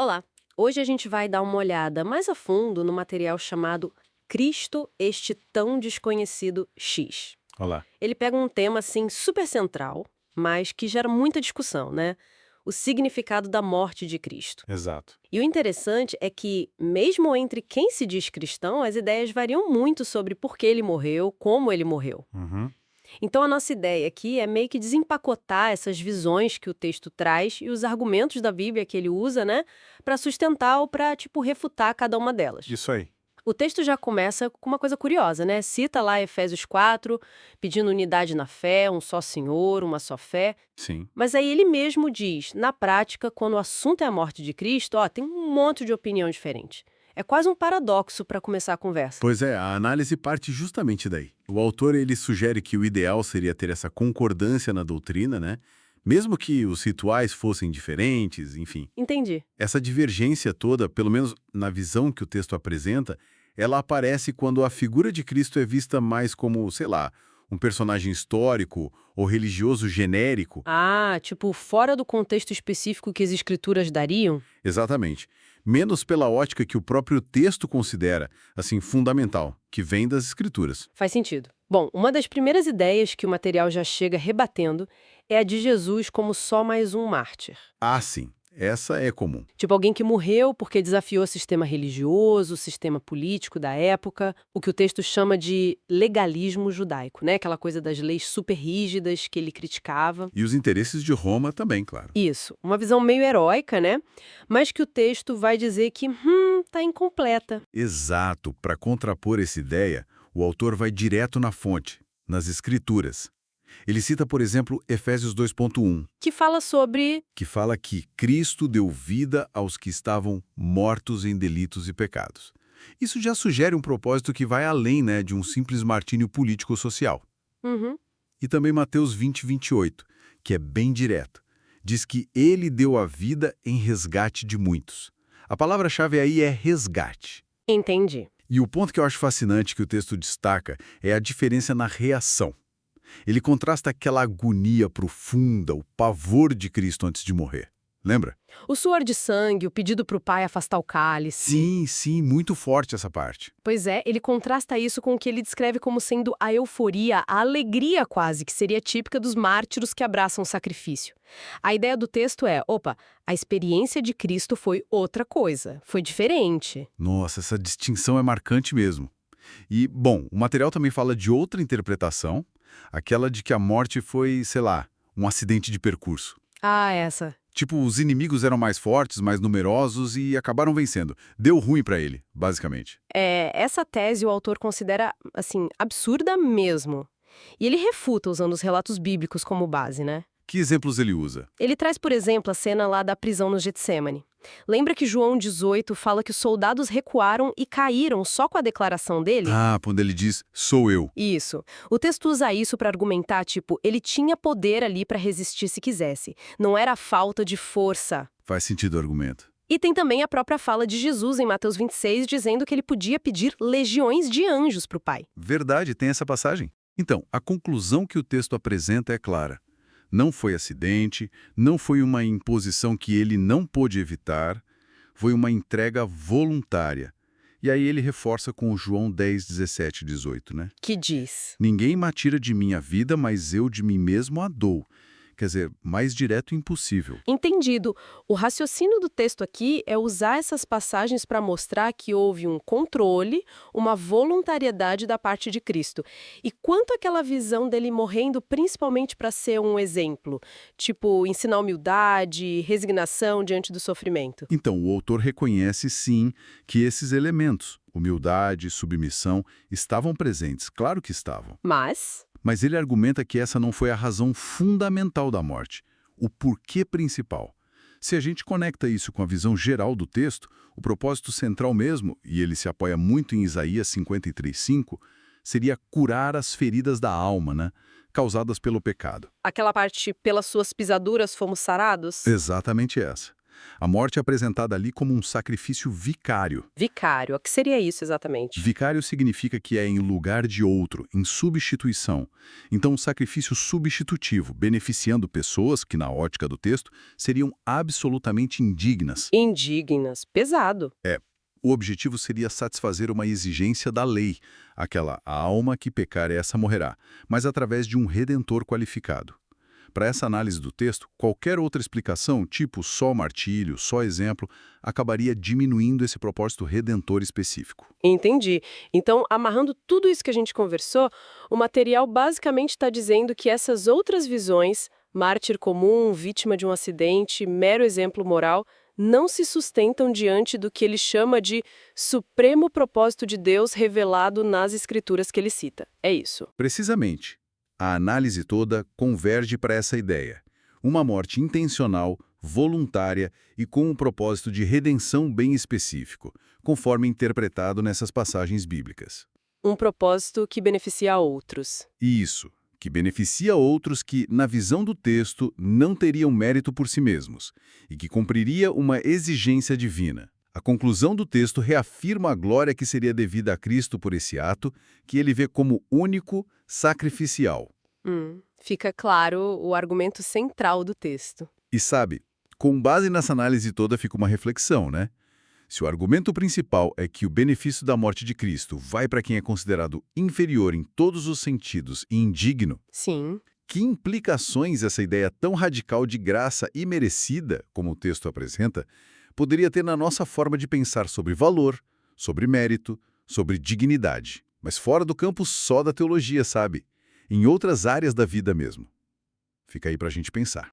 Olá! Hoje a gente vai dar uma olhada mais a fundo no material chamado Cristo, este tão desconhecido X. Olá. Ele pega um tema assim super central, mas que gera muita discussão, né? O significado da morte de Cristo. Exato. E o interessante é que, mesmo entre quem se diz cristão, as ideias variam muito sobre por que ele morreu, como ele morreu. Uhum. Então, a nossa ideia aqui é meio que desempacotar essas visões que o texto traz e os argumentos da Bíblia que ele usa, né, para sustentar ou para, tipo, refutar cada uma delas. Isso aí. O texto já começa com uma coisa curiosa, né? Cita lá Efésios 4, pedindo unidade na fé, um só Senhor, uma só fé. Sim. Mas aí ele mesmo diz, na prática, quando o assunto é a morte de Cristo, ó, tem um monte de opinião diferente. É quase um paradoxo para começar a conversa. Pois é, a análise parte justamente daí. O autor ele sugere que o ideal seria ter essa concordância na doutrina, né? Mesmo que os rituais fossem diferentes, enfim. Entendi. Essa divergência toda, pelo menos na visão que o texto apresenta, ela aparece quando a figura de Cristo é vista mais como, sei lá, um personagem histórico ou religioso genérico. Ah, tipo, fora do contexto específico que as escrituras dariam? Exatamente. Menos pela ótica que o próprio texto considera, assim, fundamental, que vem das escrituras. Faz sentido. Bom, uma das primeiras ideias que o material já chega rebatendo é a de Jesus como só mais um mártir. Ah, sim. Essa é comum. Tipo, alguém que morreu porque desafiou o sistema religioso, o sistema político da época, o que o texto chama de legalismo judaico, né? Aquela coisa das leis super rígidas que ele criticava. E os interesses de Roma também, claro. Isso, uma visão meio heróica, né? Mas que o texto vai dizer que, tá incompleta. Exato. Para contrapor essa ideia, o autor vai direto na fonte, nas escrituras. Ele cita, por exemplo, Efésios 2.1, Que fala sobre. que fala que Cristo deu vida aos que estavam mortos em delitos e pecados. Isso já sugere um propósito que vai além, né, de um simples martírio político-social. Uhum. E também Mateus 20:28, que é bem direto. Diz que ele deu a vida em resgate de muitos. A palavra-chave aí é resgate. Entendi. E o ponto que eu acho fascinante que o texto destaca é a diferença na reação. Ele contrasta aquela agonia profunda, o pavor de Cristo antes de morrer. Lembra? O suor de sangue, o pedido para o pai afastar o cálice. Sim, sim, muito forte essa parte. Pois é, ele contrasta isso com o que ele descreve como sendo a euforia, a alegria quase, que seria típica dos mártiros que abraçam o sacrifício. A ideia do texto é, opa, a experiência de Cristo foi outra coisa, foi diferente. Nossa, essa distinção é marcante mesmo. E, bom, o material também fala de outra interpretação, aquela de que a morte foi, sei lá, um acidente de percurso. Ah, essa. Tipo, os inimigos eram mais fortes, mais numerosos e acabaram vencendo. Deu ruim pra ele, basicamente. Essa tese o autor considera, assim, absurda mesmo. E ele refuta usando os relatos bíblicos como base, né? Que exemplos ele usa? Ele traz, por exemplo, a cena lá da prisão no Getsêmani. Lembra que João 18 fala que os soldados recuaram e caíram só com a declaração dele? Ah, quando ele diz, sou eu. Isso. O texto usa isso para argumentar, tipo, ele tinha poder ali para resistir se quisesse. Não era a falta de força. Faz sentido o argumento. E tem também a própria fala de Jesus em Mateus 26, dizendo que ele podia pedir legiões de anjos para o Pai. Verdade, tem essa passagem. Então, a conclusão que o texto apresenta é clara. Não foi acidente, não foi uma imposição que ele não pôde evitar, foi uma entrega voluntária. E aí ele reforça com o João 10, 17 e 18, né? Que diz. Ninguém me tira de minha vida, mas eu de mim mesmo a dou. Quer dizer, mais direto impossível. Entendido. O raciocínio do texto aqui é usar essas passagens para mostrar que houve um controle, uma voluntariedade da parte de Cristo. E quanto àquela visão dele morrendo principalmente para ser um exemplo, tipo ensinar humildade, resignação diante do sofrimento. Então, o autor reconhece, sim, que esses elementos, humildade, submissão, estavam presentes. Claro que estavam. Mas ele argumenta que essa não foi a razão fundamental da morte, o porquê principal. Se a gente conecta isso com a visão geral do texto, o propósito central mesmo, e ele se apoia muito em Isaías 53:5, seria curar as feridas da alma, né, causadas pelo pecado. aquela parte, pelas suas pisaduras fomos sarados? Exatamente essa. A morte é apresentada ali como um sacrifício vicário. Vicário, o que seria isso exatamente? Vicário significa que é em lugar de outro, em substituição. Então, um sacrifício substitutivo, beneficiando pessoas que, na ótica do texto, seriam absolutamente indignas. Indignas, pesado. O objetivo seria satisfazer uma exigência da lei, aquela "a alma que pecar essa morrerá", mas através de um redentor qualificado. Para essa análise do texto, qualquer outra explicação, tipo só martírio, só exemplo, acabaria diminuindo esse propósito redentor específico. Entendi. Então, amarrando tudo isso que a gente conversou, o material basicamente está dizendo que essas outras visões, mártir comum, vítima de um acidente, mero exemplo moral, não se sustentam diante do que ele chama de supremo propósito de Deus revelado nas escrituras que ele cita. É isso. Precisamente, a análise toda converge para essa ideia. Uma morte intencional, voluntária e com um propósito de redenção bem específico, conforme interpretado nessas passagens bíblicas. Um propósito que beneficia a outros. Isso, que beneficia outros que, na visão do texto, não teriam mérito por si mesmos, e que cumpriria uma exigência divina. A conclusão do texto reafirma a glória que seria devida a Cristo por esse ato, que ele vê como único, sacrificial. Fica claro o argumento central do texto. E sabe, com base nessa análise toda fica uma reflexão, né? Se o argumento principal é que o benefício da morte de Cristo vai para quem é considerado inferior em todos os sentidos e indigno, Sim. que implicações essa ideia tão radical de graça imerecida, como o texto apresenta, poderia ter na nossa forma de pensar sobre valor, sobre mérito, sobre dignidade, mas fora do campo só da teologia, sabe? Em outras áreas da vida mesmo. Fica aí para a gente pensar.